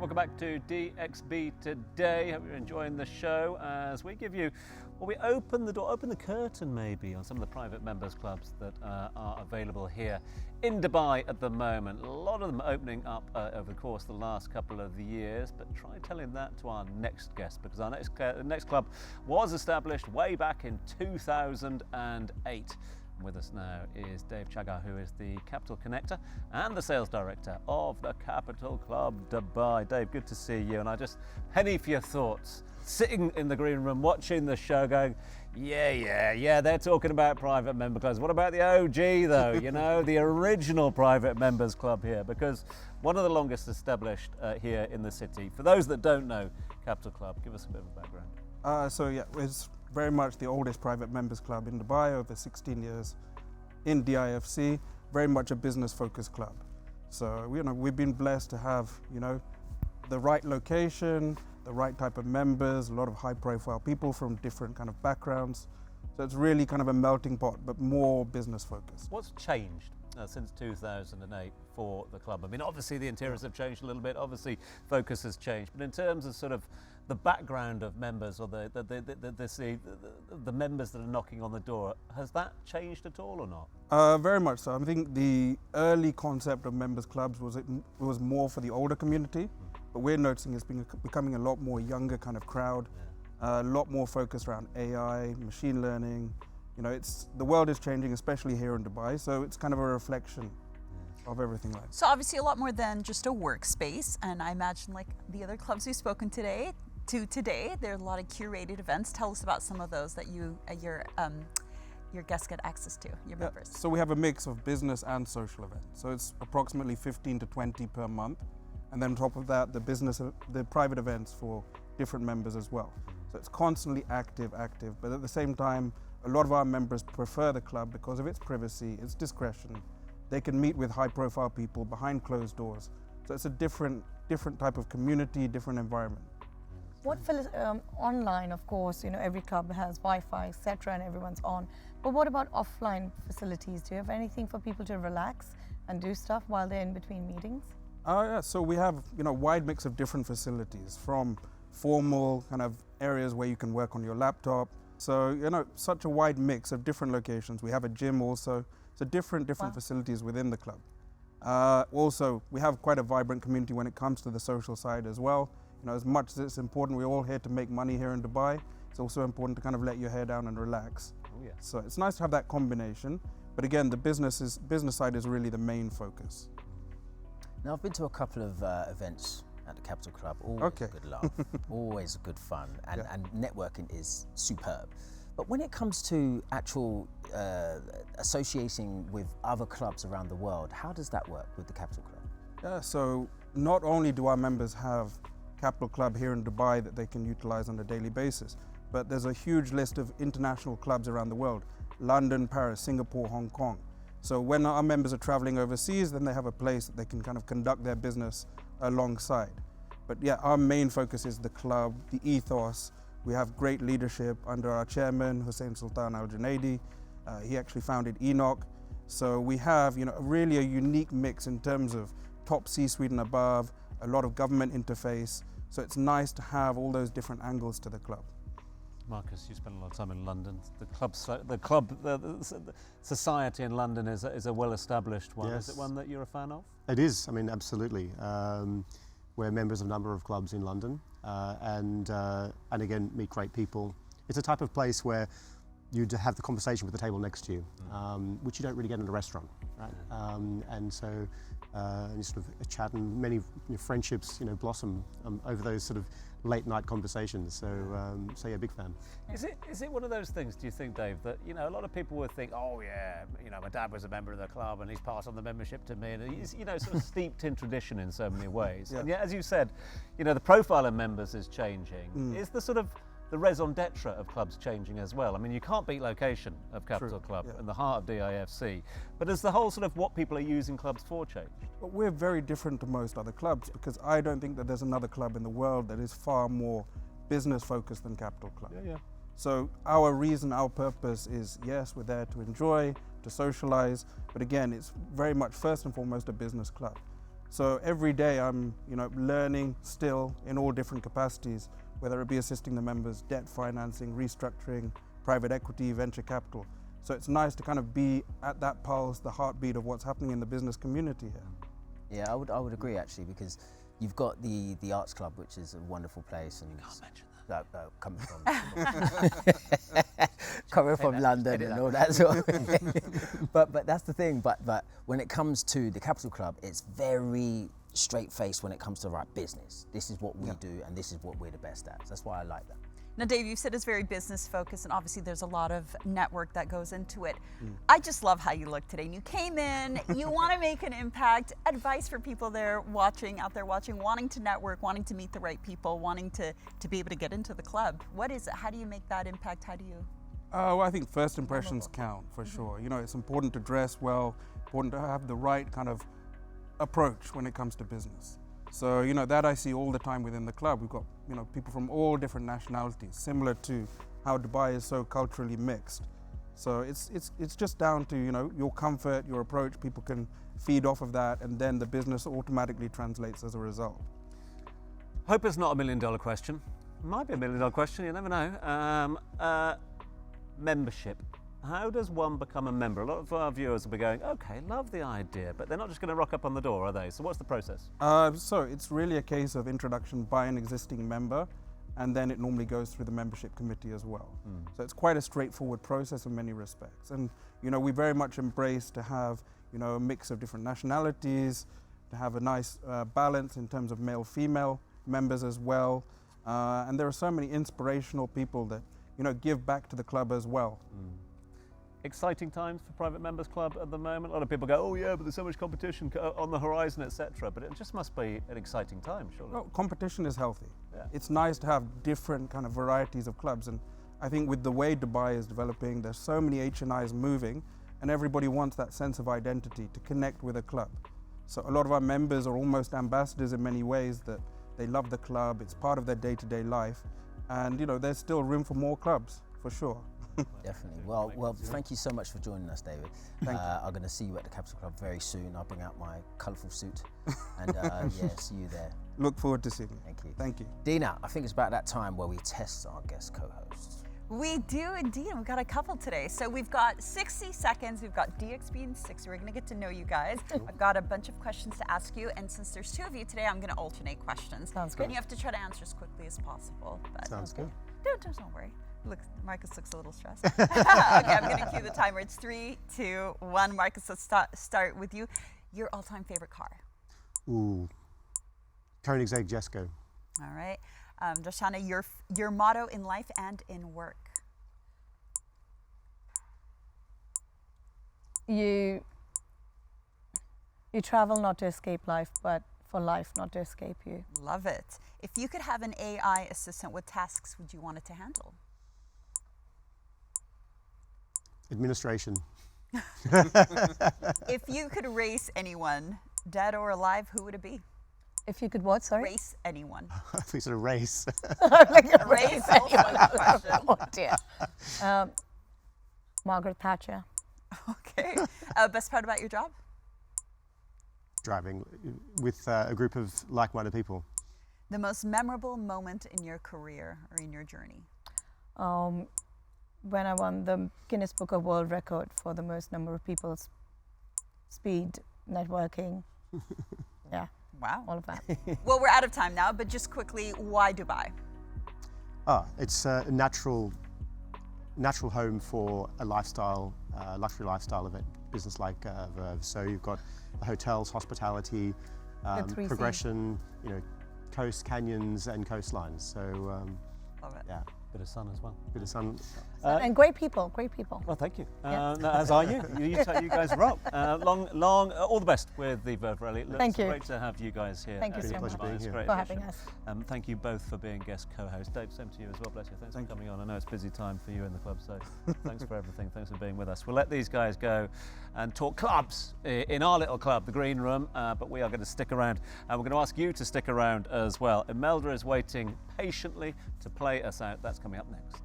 welcome back to DXB today. Hope you're enjoying the show as we give you, well, we open the door, open the curtain maybe on some of the private members clubs that are available here in Dubai at the moment. A lot of them opening up over the course of the last couple of years, but try telling that to our next guest, because our next club was established way back in 2008. With us now is Dave Chaggar, who is the Capital Connector and the Sales Director of the Capital Club Dubai. Dave, good to see you. And I just, penny for your thoughts, sitting in the green room watching the show going, yeah, they're talking about private member clubs. What about the OG though, you know, the original private members club here? Because one of the longest established here in the city. For those that don't know Capital Club, give us a bit of a background. It's very much the oldest private members club in Dubai, over 16 years in DIFC, very much a business focused club. So, we've been blessed to have, the right location, the right type of members, a lot of high profile people from different kind of backgrounds. So it's really kind of a melting pot, but more business focused. What's changed since 2008 for the club? I mean, obviously the interiors have changed a little bit, obviously focus has changed, but in terms of sort of the background of members or the members that are knocking on the door, has that changed at all or not? Very much so. I think the early concept of members clubs was more for the older community, but we're noticing it's becoming a lot more younger kind of crowd, a lot more focused around AI, machine learning. The world is changing, especially here in Dubai, so it's kind of a reflection of everything like that. So obviously a lot more than just a workspace, and I imagine like the other clubs we've spoken today, there are a lot of curated events. Tell us about some of those that your guests get access to, your members. So we have a mix of business and social events. So it's approximately 15 to 20 per month. And then on top of that, the private events for different members as well. So it's constantly active, but at the same time, a lot of our members prefer the club because of its privacy, its discretion. They can meet with high profile people behind closed doors. So it's a different type of community, different environment. Online, of course, every club has Wi-Fi, etc., and everyone's on. But what about offline facilities? Do you have anything for people to relax and do stuff while they're in between meetings? So we have, a wide mix of different facilities, from formal kind of areas where you can work on your laptop. So, such a wide mix of different locations. We have a gym also, so different Wow. facilities within the club. Also, we have quite a vibrant community when it comes to the social side as well. As much as it's important, we're all here to make money here in Dubai, it's also important to kind of let your hair down and relax. Oh, yeah. So it's nice to have that combination. But again, the business side is really the main focus. Now, I've been to a couple of events at the Capital Club. Always Okay. a good laugh, always good fun, and networking is superb. But when it comes to actual associating with other clubs around the world, how does that work with the Capital Club? Yeah, so not only do our members have Capital Club here in Dubai that they can utilize on a daily basis, but there's a huge list of international clubs around the world: London, Paris, Singapore, Hong Kong. So when our members are traveling overseas, then they have a place that they can kind of conduct their business alongside. But yeah, our main focus is the club, the ethos. We have great leadership under our chairman, Hussein Sultan Al Junaidi. He actually founded Enoch. So we have, really a unique mix in terms of top C-suite and above, a lot of government interface. So it's nice to have all those different angles to the club. Marcus, you spent a lot of time in London. The society in London is a well-established one. Yes. Is it one that you're a fan of? It is, absolutely. We're members of a number of clubs in London and again, meet great people. It's a type of place where you have the conversation with the table next to you, which you don't really get in a restaurant, right? And so you sort of chat, and many friendships, blossom over those sort of late night conversations. So yeah, big fan. Is it one of those things, do you think, Dave, that a lot of people would think, oh yeah, my dad was a member of the club and he's passed on the membership to me, and he's sort of steeped in tradition in so many ways. Yeah. And yet, as you said, the profile of members is changing. Is the sort of the raison d'etre of clubs changing as well? I mean, you can't beat location of Capital Club in the heart of DIFC, but has the whole sort of what people are using clubs for changed? But we're very different to most other clubs, because I don't think that there's another club in the world that is far more business focused than Capital Club. Yeah. So our reason, our purpose is, yes, we're there to enjoy, to socialize, but again, it's very much first and foremost a business club. So every day I'm, learning still in all different capacities, whether it be assisting the members, debt financing, restructuring, private equity, venture capital. So it's nice to kind of be at that pulse, the heartbeat of what's happening in the business community here. Yeah, I would agree actually, because you've got the Arts Club, which is a wonderful place, and Can't mention that. coming from coming from London and all that sort of thing. but that's the thing. But when it comes to the Capital Club, it's very straight-faced when it comes to business. This is what we do, and this is what we're the best at. That's why I like that. Now, Dave, you said it's very business focused, and obviously there's a lot of network that goes into it. I just love how you look today. And you came in, you want to make an impact. Advice for people out there watching, wanting to network, wanting to meet the right people, wanting to be able to get into the club. What is it? How do you make that impact? How do you? Well, I think first impressions count for sure. It's important to dress well, important to have the right kind of approach when it comes to business. So, that I see all the time within the club. We've got, people from all different nationalities, similar to how Dubai is so culturally mixed. So it's just down to, your comfort, your approach. People can feed off of that, and then the business automatically translates as a result. Hope it's not $1 million question. Might be $1 million question, you never know. Membership. How does one become a member? A lot of our viewers will be going, okay, love the idea, but they're not just going to rock up on the door, are they? So what's the process? So it's really a case of introduction by an existing member, and then it normally goes through the membership committee as well. So it's quite a straightforward process in many respects. And, we very much embrace to have, a mix of different nationalities, to have a nice balance in terms of male-female members as well. And there are so many inspirational people that, give back to the club as well. Exciting times for Private Members Club at the moment. A lot of people go, oh yeah, but there's so much competition on the horizon, etc. But it just must be an exciting time, surely. Well, competition is healthy. Yeah. It's nice to have different kind of varieties of clubs, and I think with the way Dubai is developing, there's so many HNIs moving, and everybody wants that sense of identity to connect with a club. So a lot of our members are almost ambassadors in many ways, that they love the club, it's part of their day-to-day life, and there's still room for more clubs, for sure. Definitely. Well, thank you so much for joining us, David. Thank you. I'm going to see you at the Capital Club very soon. I'll bring out my colourful suit, and see you there. Look forward to seeing you. Thank you. Thank you. Dina, I think it's about that time where we test our guest co-hosts. We do indeed. We've got a couple today. So we've got 60 seconds. We've got DXB and 60. We're going to get to know you guys. I've got a bunch of questions to ask you. And since there's two of you today, I'm going to alternate questions. Sounds good. And you have to try to answer as quickly as possible. But Sounds good. Don't worry. Marcus looks a little stressed. Okay, I'm going to cue the timer. It's 3, 2, 1. Marcus, let's start with you. Your all-time favorite car? Ooh, Koenigsegg Jesko. All right. Darshana, your motto in life and in work? You travel not to escape life, but for life not to escape you. Love it. If you could have an AI assistant, what tasks would you want it to handle? Administration. If you could race anyone, dead or alive, who would it be? If you could what, sorry? Race anyone. We sort of race. Race also a question. Oh dear. Margaret Thatcher. Okay. Best part about your job? Driving with a group of like-minded people. The most memorable moment in your career or in your journey? When I won the Guinness Book of World Record for the most number of people, speed, networking. Yeah. Wow. All of that. Well, we're out of time now, but just quickly, why Dubai? It's a natural home for a lifestyle, luxury lifestyle event, business-like verve. So you've got the hotels, hospitality, progression, coast, canyons, and coastlines. So Love it. yeah, Bit of sun as well. bit of sun. And great people, great people. Well, thank you. Yeah. No, as are you. You guys rock. All the best with the Verve Rally. Thank you. Great to have you guys here. Thank you so much. It's great For addition. having us. Thank you both for being guest co-hosts. Dave, same to you as well. Bless you. Thanks for coming on. I know it's a busy time for you in the club, so thanks for everything. Thanks for being with us. We'll let these guys go and talk clubs in our little club, the Green Room, but we are going to stick around, and we're going to ask you to stick around as well. Imelda is waiting patiently to play us out. That's coming up next.